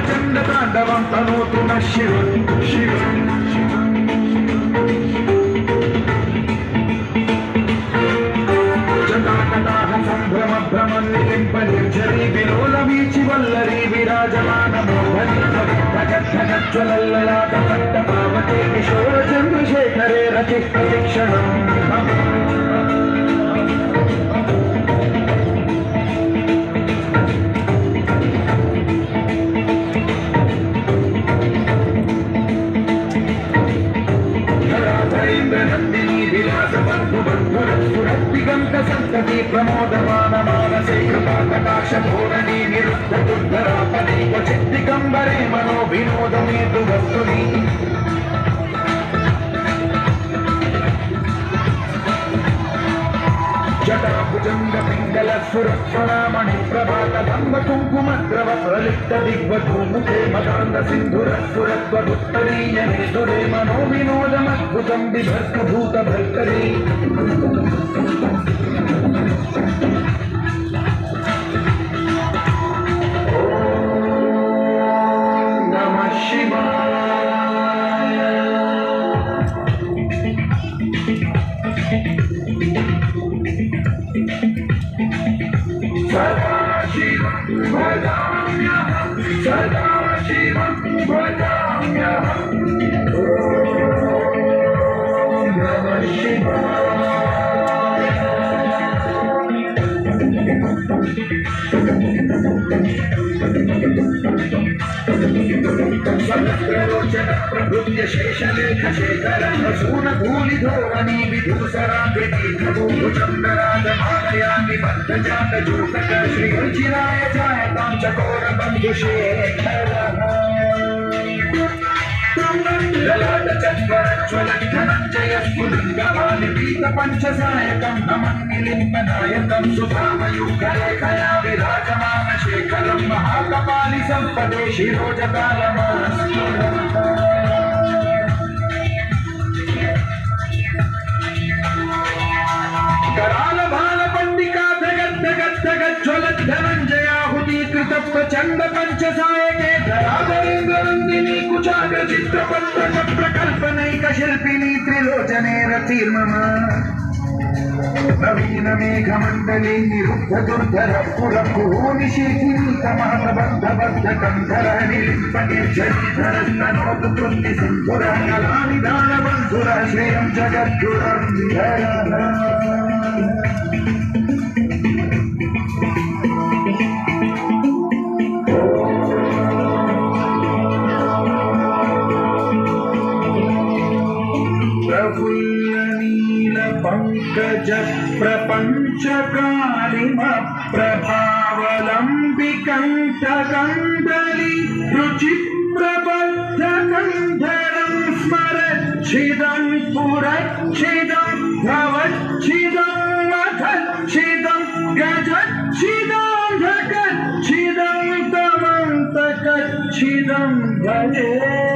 చండతాండవం తనోతున శివ శివ సంభ్రమ భ్రమన్నిలింపనిర్జరీ విలోలమీచి వల్లరీ విరాజమాన మోహనీజ్వలల్లలాట పట్ట పావతే కిశోర చంద్రశేఖరే రచి ప్రతిక్షణం సంతతి ప్రమోదమాన మానసే కృపాకటాక్ష ధోరణి నిరుద్ధ దుర్ధరాపని క్వచిద్దిగంబరే మనో వినోదమేతు వస్తుని జటాభుజంగ పింగళ సురస్వరామణి ప్రభాత దంబ కుంకుమద్రవ ప్రలిప్త దిగ్వధూముఖే మదాంద సింధుర సురత్వరుత్తరీయ నిదురే మనో వినోదమద్భుతం బిభర్గభూత భర్తరీ సదాశివం భజామ్యహం ఓం నమః శివాయ సహస్రలోచన ప్రభృత్య శేషలేఖ శేఖర సూన ధూళి ధోరణి విధూసరాంగతి చంద్రరాజమాలయాన్ని బద్ధజాత జూతక శ్రీ రుచిరాయ ఛాయతాం చకోర బంధుశేఖర లలాట చక్రజ్వలద్ధనంజయ స్ఫులింగవాణి పీత పంచసాయకం నమన్నిలింబనాయకం సుధామయూఖరేఖయా విరాజమాన శేఖరం మహాకపాలి సంపదే శిరోజకాలమాస్ఫురం कराल भाल पंडिका धगत धगत धगत ज्वलत धनंजयाहुतीकृत प्रचंड पंचसायके धराधरेन्द्रनंदिनी कुचाग्र चित्रपत्र प्रकल्पनैक शिल्पिनी त्रिलोचने रतिर्मम नवीन मेघमंडली निरुद्ध दुर्धर पुरपुरोनि शेखिनी तमहबद्ध बद्ध कंधर निलिम्पनिर्झरीधर स्तनोतु कृत्ति सिंधुर कलानि दानबन्धुर श्रेयं जगद्गुरुं विहर पंकज प्रपंचकारिम प्रभावलंबिकंठकंदली रुचिप्रबद्धकंधरं स्मरच्छिदं पुरच्छिदं भवच्छिदं मथच्छिदं गजच्छिदं धकच्छिदं तमन्तकच्छिदं भजे